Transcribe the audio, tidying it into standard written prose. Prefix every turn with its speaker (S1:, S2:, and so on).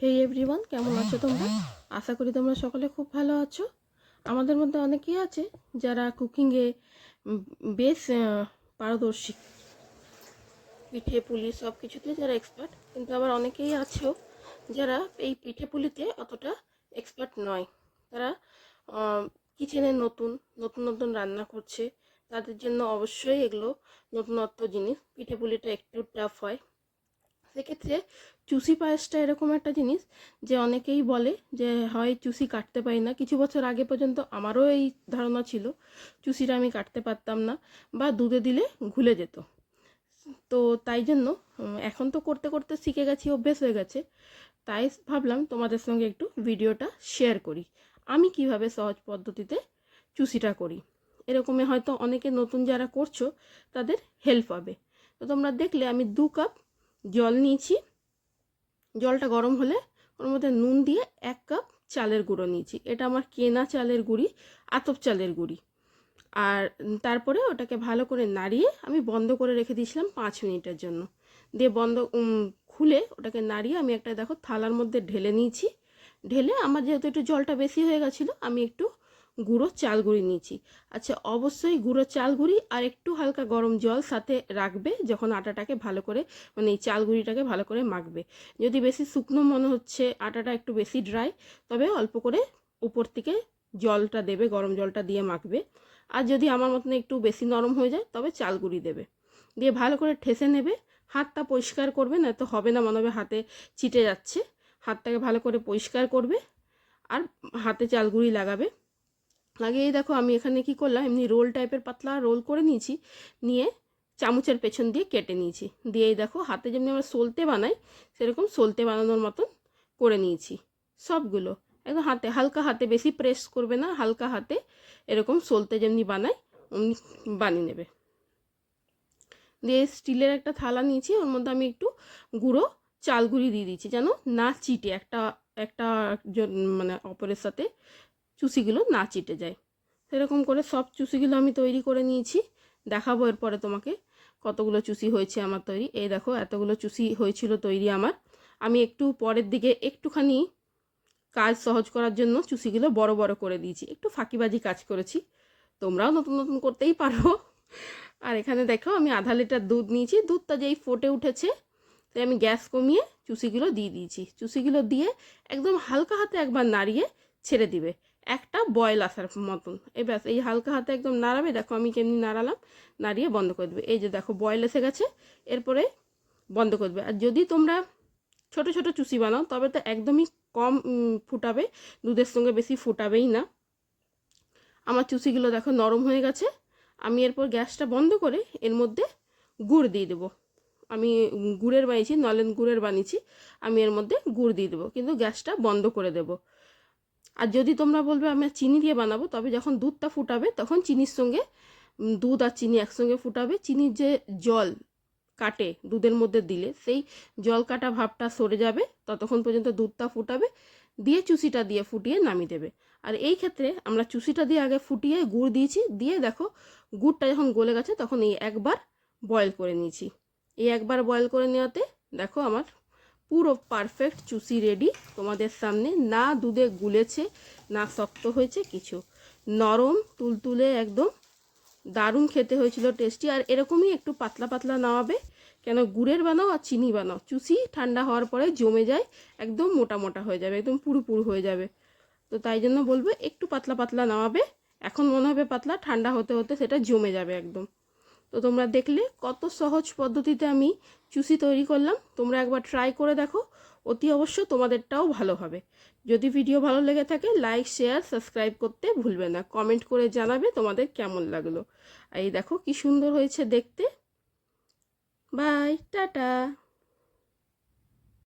S1: হেই everyone, কেমন আছো তোমরা? আশা করি তোমরা সকলে খুব ভালো আছো। আমাদের মধ্যে অনেকেই আছে যারা কুকিংয়ে বেশ পারদর্শী, পিঠে পুলি সব কিছুতে যারা এক্সপার্ট, কিন্তু আবার অনেকেই আছেও যারা এই পিঠে পুলিতে অতটা এক্সপার্ট নয়। তারা কিচেনে নতুন নতুন নতুন রান্না করছে, তাদের জন্য অবশ্যই এগুলো নতুনত্ব জিনিস। পিঠে পুলিটা একটু টাফ হয়, সেক্ষেত্রে চুষি পায়েসটা এরকম একটা জিনিস যে অনেকেই বলে যে হয় চুষি কাটতে পারি না। কিছু বছর আগে পর্যন্ত আমারও এই ধারণা ছিল, চুষিটা আমি কাটতে পারতাম না বা দুধে দিলে ঘুলে যেত। তো তাই জন্য এখন তো করতে করতে শিখে গেছি, অভ্যেস হয়ে গেছে। তাই ভাবলাম তোমাদের সঙ্গে একটু ভিডিওটা শেয়ার করি, আমি কিভাবে সহজ পদ্ধতিতে চুষিটা করি। এরকমই হয়তো অনেকে নতুন যারা করছো তাদের হেল্প হবে। তো তোমরা দেখলে আমি 2 কাপ জল নিয়েছি। জলটা গরম হলে ওর মধ্যে নুন দিয়ে 1 কাপ চালের গুঁড়ো নিয়েছি। এটা আমার কেনা চালের গুঁড়ি, আতপ চালের গুঁড়ি। আর তারপরে ওটাকে ভালো করে নাড়িয়ে আমি বন্ধ করে রেখে দিয়েছিলাম 5 মিনিটের জন্য। দিয়ে খুলে ওটাকে নাড়িয়ে আমি একটা দেখো থালার মধ্যে ঢেলে নিয়েছি। ঢেলে আমার যেহেতু একটু জলটা বেশি হয়ে গেছিলো, আমি একটু গুঁড়ো চাল গুঁড়ি নিয়েছি। আচ্ছা, অবশ্যই গুঁড়ো চাল গুঁড়ি আর একটু হালকা গরম জল সাথে রাখবে যখন আটাটাকে ভালো করে, মানে এই চাল গুঁড়িটাকে ভালো করে মাখবে। যদি বেশি শুকনো মনে হচ্ছে, আটাটা একটু বেশি ড্রাই, তবে অল্প করে উপর থেকে জলটা দেবে, গরম জলটা দিয়ে মাখবে। আর যদি আমার মতন একটু বেশি নরম হয়ে যায় তবে চাল গুঁড়ি দেবে। দিয়ে ভালো করে ঠেসে নেবে। হাতটা পরিষ্কার করবে, না তো হবে না, মনে হবে হাতে চিটে যাচ্ছে। হাতটাকে ভালো করে পরিষ্কার করবে আর হাতে চাল গুঁড়ি লাগাবে। লাগিয়ে দেখো আমি এখানে কি করলাম, এমনি রোল টাইপের পাতলা রোল করে নিয়েছি, নিয়ে চামচের পেছন দিয়ে কেটে নিয়েছি। দিয়ে দেখো হাতে যেমনি আমরা সলতে বানাই সেরকম সলতে বানানোর মতন করে নিয়েছি সবগুলো। একদম হাতে হালকা হাতে, বেশি প্রেস করবে না, হালকা হাতে এরকম সলতে যেমনি বানাই অমনি বানিয়ে নেবে। দিয়ে স্টিলের একটা থালা নিয়েছি, ওর মধ্যে আমি একটু গুঁড়ো চাল গুঁড়ি দিয়ে দিয়েছি যেন না চিটে, একটা একটা মানে অপরের সাথে চুষিগুলো না চিটে যায়। সেরকম করে সব চুষিগুলো আমি তৈরি করে নিয়েছি। দেখাবো এরপরে তোমাকে কতগুলো চুষি হয়েছে আমার তৈরি। এই দেখো এতগুলো চুষি হয়েছিল তৈরি আমার। আমি একটু পরের দিকে একটুখানি কাজ সহজ করার জন্য চুষিগুলো বড় বড় করে দিয়েছি, একটু ফাঁকিবাজি কাজ করেছি। তোমরাও নতুন নতুন করতেই পারো। আর এখানে দেখো আমি আধা লিটার দুধ নিয়েছি। দুধটা যেই ফুটে উঠেছে তাই আমি গ্যাস কমিয়ে চুষিগুলো দিয়ে দিয়েছি। চুষিগুলো দিয়ে একদম হালকা হাতে একবার নাড়িয়ে ছেড়ে দিবে, একটা বয়েল আসার মতন। এই ব্যাস, এই হালকা হাতে একদম নাড়াবে। দেখো আমি কেমনি নাড়ালাম, নাড়িয়ে বন্ধ করে দেবে। এই যে দেখো বয়েল এসে গেছে, এরপরে বন্ধ করে দেবে। আর যদি তোমরা ছোট ছোট চুষি বানাও তবে তো একদমই কম ফুটাবে, দুধের সঙ্গে বেশি ফুটাবেই না। আমার চুষিগুলো দেখো নরম হয়ে গেছে। আমি এরপর গ্যাসটা বন্ধ করে এর মধ্যে গুড় দিয়ে দেবো। আমি গুড়ের বানিয়েছি, নলেন গুড়ের বানিয়েছি। আমি এর মধ্যে গুড় দিয়ে দেবো, কিন্তু গ্যাসটা বন্ধ করে দেবো। আর যদি তোমরা বলবে আমি চিনি দিয়ে বানাবো, তবে যখন দুধটা ফুটাবে তখন চিনির সঙ্গে, দুধ আর চিনি একসঙ্গে ফুটাবে। চিনির যে জল কাটে দুধের মধ্যে দিলে সেই জল কাটা ভাবটা সরে যাবে, ততক্ষণ পর্যন্ত দুধটা ফুটাবে। দিয়ে চুষিটা দিয়ে ফুটিয়ে নামিয়ে দেবে। আর এই ক্ষেত্রে আমরা চুষিটা দিয়ে আগে ফুটিয়ে গুড় দিয়েছি, দিয়ে দেখো গুড়টা যখন গলে গেছে তখন এই একবার বয়েল করে নিয়েছি। এই একবার বয়েল করে নেওয়াতে দেখো আমার পুরো পারফেক্ট চুষি রেডি তোমাদের সামনে। না দুধে গুলেছে, না শক্ত হয়েছে, কিছু নরম তুলতুলে একদম দারুণ খেতে হয়েছিল, টেস্টি। আর এরকমই একটু পাতলা পাতলা নামাবে, কেন গুড়ের বানাও আর চিনি বানাও, চুষি ঠান্ডা হওয়ার পরে জমে যায়, একদম মোটা মোটা হয়ে যাবে, একদম পুরু পুরু হয়ে যাবে। তো তাই জন্য বলবো একটু পাতলা পাতলা নামাবে। এখন মনে হবে পাতলা, ঠান্ডা হতে হতে সেটা জমে যাবে একদম। তো তোমরা দেখলে কত সহজ পদ্ধতিতে আমি চুষি তৈরি করলাম। তোমরা একবার ট্রাই করে দেখো, অতি অবশ্য তোমাদেরটাও ভালো হবে। যদি ভিডিও ভালো লেগে থাকে লাইক শেয়ার সাবস্ক্রাইব করতে ভুলবে না। কমেন্ট করে জানাবে তোমাদের কেমন লাগলো। এই দেখো কি সুন্দর হয়েছে দেখতে। Bye, tata.